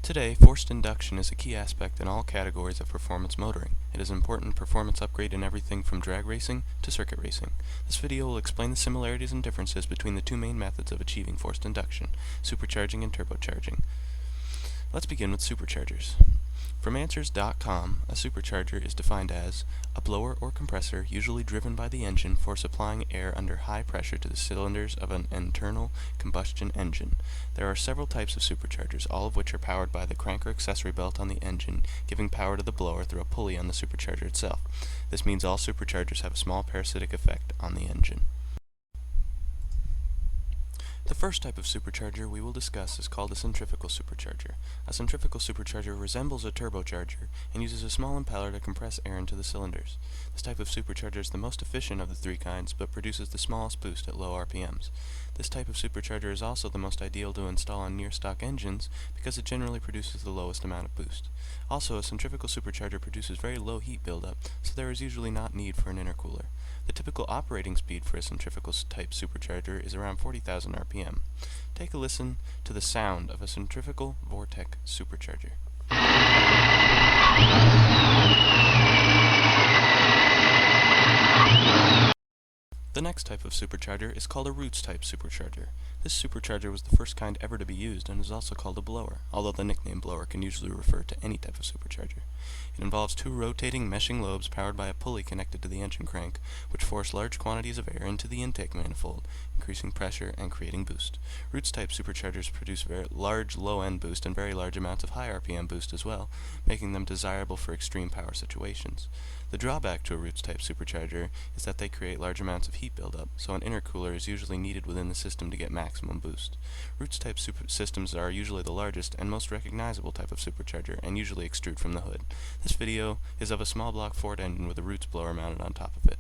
Today, forced induction is a key aspect in all categories of performance motoring. It is an important performance upgrade in everything from drag racing to circuit racing. This video will explain the similarities and differences between the two main methods of achieving forced induction, supercharging and turbocharging. Let's begin with superchargers. From Answers.com, a supercharger is defined as a blower or compressor usually driven by the engine for supplying air under high pressure to the cylinders of an internal combustion engine. There are several types of superchargers, all of which are powered by the crank or accessory belt on the engine, giving power to the blower through a pulley on the supercharger itself. This means all superchargers have a small parasitic effect on the engine. The first type of supercharger we will discuss is called a centrifugal supercharger. A centrifugal supercharger resembles a turbocharger and uses a small impeller to compress air into the cylinders. This type of supercharger is the most efficient of the three kinds, but produces the smallest boost at low RPMs. This type of supercharger is also the most ideal to install on near-stock engines because it generally produces the lowest amount of boost. Also, a centrifugal supercharger produces very low heat buildup, so there is usually not need for an intercooler. The typical operating speed for a centrifugal type supercharger is around 40,000 RPM. Take a listen to the sound of a centrifugal vortex supercharger. The next type of supercharger is called a roots type supercharger. This supercharger was the first kind ever to be used and is also called a blower, although the nickname blower can usually refer to any type of supercharger. It involves two rotating meshing lobes powered by a pulley connected to the engine crank, which force large quantities of air into the intake manifold, increasing pressure and creating boost. Roots type superchargers produce very large low-end boost and very large amounts of high RPM boost as well, making them desirable for extreme power situations. The drawback to a roots type supercharger is that they create large amounts of heat buildup, so an intercooler is usually needed within the system to get maximum boost. Roots type systems are usually the largest and most recognizable type of supercharger and usually extrude from the hood. This video is of a small block Ford engine with a roots blower mounted on top of it.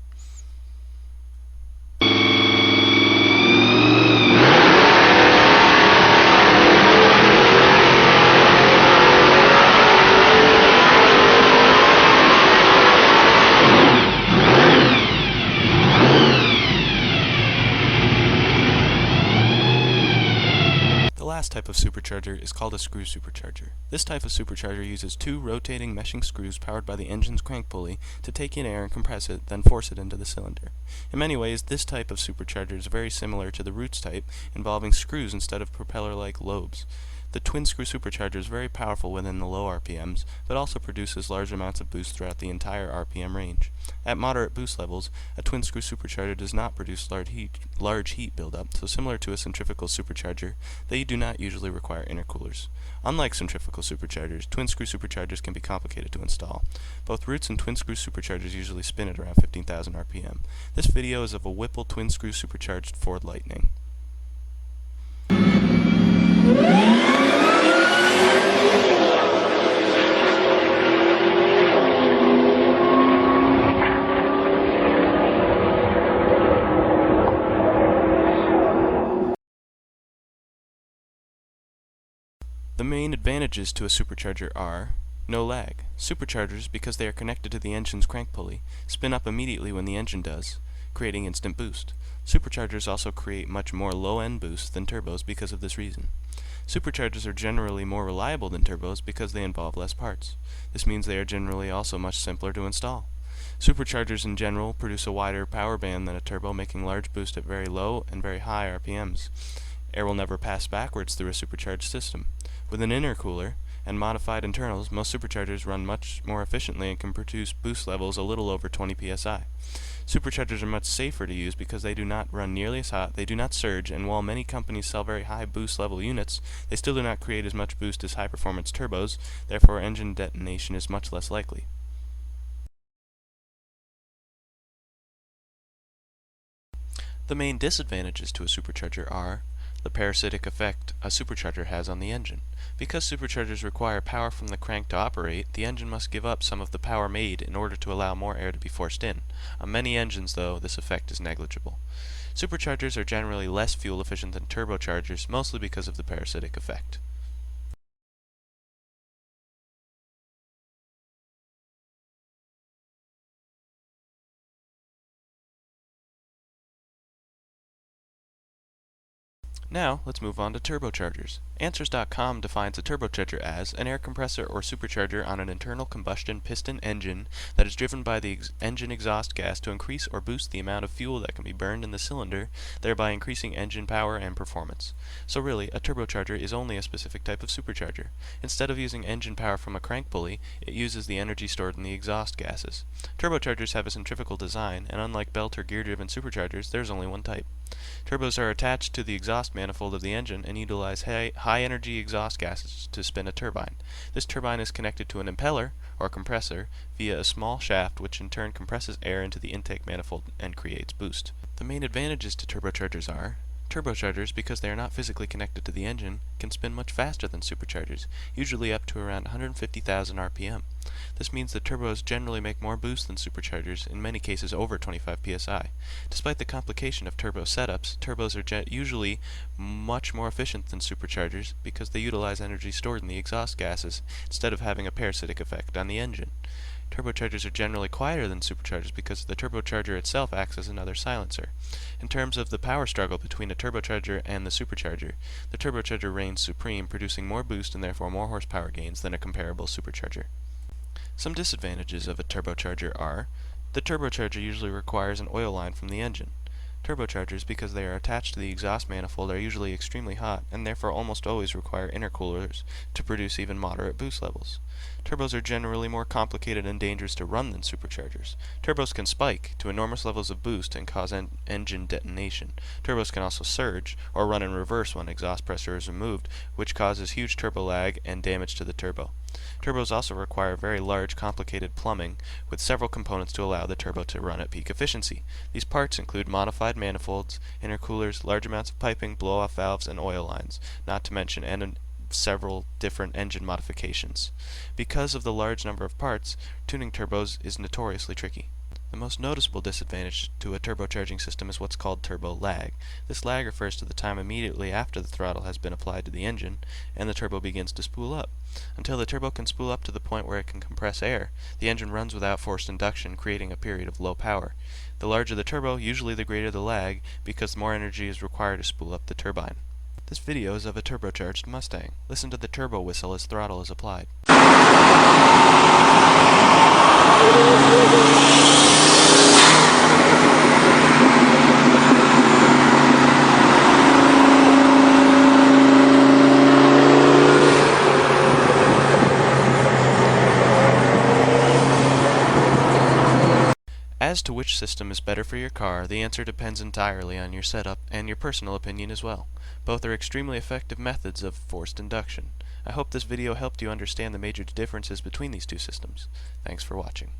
The last type of supercharger is called a screw supercharger. This type of supercharger uses two rotating meshing screws powered by the engine's crank pulley to take in air and compress it, then force it into the cylinder. In many ways, this type of supercharger is very similar to the roots type, involving screws instead of propeller-like lobes. The twin screw supercharger is very powerful within the low RPMs, but also produces large amounts of boost throughout the entire RPM range. At moderate boost levels, a twin screw supercharger does not produce large heat buildup, so similar to a centrifugal supercharger, they do not usually require intercoolers. Unlike centrifugal superchargers, twin screw superchargers can be complicated to install. Both roots and twin screw superchargers usually spin at around 15,000 RPM. This video is of a Whipple twin screw supercharged Ford Lightning. The main advantages to a supercharger are no lag. Superchargers, because they are connected to the engine's crank pulley, spin up immediately when the engine does, creating instant boost. Superchargers also create much more low-end boost than turbos because of this reason. Superchargers are generally more reliable than turbos because they involve less parts. This means they are generally also much simpler to install. Superchargers in general produce a wider power band than a turbo, making large boost at very low and very high RPMs. Air will never pass backwards through a supercharged system. With an intercooler and modified internals, most superchargers run much more efficiently and can produce boost levels a little over 20 psi. Superchargers are much safer to use because they do not run nearly as hot, they do not surge, and while many companies sell very high boost level units, they still do not create as much boost as high performance turbos, therefore engine detonation is much less likely. The main disadvantages to a supercharger are the parasitic effect a supercharger has on the engine. Because superchargers require power from the crank to operate, the engine must give up some of the power made in order to allow more air to be forced in. On many engines, though, this effect is negligible. Superchargers are generally less fuel efficient than turbochargers, mostly because of the parasitic effect. Now, let's move on to turbochargers. Answers.com defines a turbocharger as an air compressor or supercharger on an internal combustion piston engine that is driven by the engine exhaust gas to increase or boost the amount of fuel that can be burned in the cylinder, thereby increasing engine power and performance. So really, a turbocharger is only a specific type of supercharger. Instead of using engine power from a crank pulley, it uses the energy stored in the exhaust gases. Turbochargers have a centrifugal design, and unlike belt or gear-driven superchargers, there is only one type. Turbos are attached to the exhaust manifold of the engine and utilize high-energy exhaust gases to spin a turbine. This turbine is connected to an impeller, or compressor, via a small shaft which in turn compresses air into the intake manifold and creates boost. The main advantages to turbochargers are: turbochargers, because they are not physically connected to the engine, can spin much faster than superchargers, usually up to around 150,000 RPM. This means that turbos generally make more boost than superchargers, in many cases over 25 psi. Despite the complication of turbo setups, turbos are usually much more efficient than superchargers because they utilize energy stored in the exhaust gases instead of having a parasitic effect on the engine. Turbochargers are generally quieter than superchargers because the turbocharger itself acts as another silencer. In terms of the power struggle between a turbocharger and the supercharger, the turbocharger reigns supreme, producing more boost and therefore more horsepower gains than a comparable supercharger. Some disadvantages of a turbocharger are: the turbocharger usually requires an oil line from the engine. Turbochargers, because they are attached to the exhaust manifold, are usually extremely hot and therefore almost always require intercoolers to produce even moderate boost levels. Turbos are generally more complicated and dangerous to run than superchargers. Turbos can spike to enormous levels of boost and cause engine detonation. Turbos can also surge or run in reverse when exhaust pressure is removed, which causes huge turbo lag and damage to the turbo. Turbos also require very large, complicated plumbing, with several components to allow the turbo to run at peak efficiency. These parts include modified manifolds, intercoolers, large amounts of piping, blow-off valves, and oil lines, not to mention several different engine modifications. Because of the large number of parts, tuning turbos is notoriously tricky. The most noticeable disadvantage to a turbocharging system is what's called turbo lag. This lag refers to the time immediately after the throttle has been applied to the engine and the turbo begins to spool up. Until the turbo can spool up to the point where it can compress air, the engine runs without forced induction, creating a period of low power. The larger the turbo, usually the greater the lag, because more energy is required to spool up the turbine. This video is of a turbocharged Mustang. Listen to the turbo whistle as throttle is applied. As to which system is better for your car, the answer depends entirely on your setup and your personal opinion as well. Both are extremely effective methods of forced induction. I hope this video helped you understand the major differences between these two systems. Thanks for watching.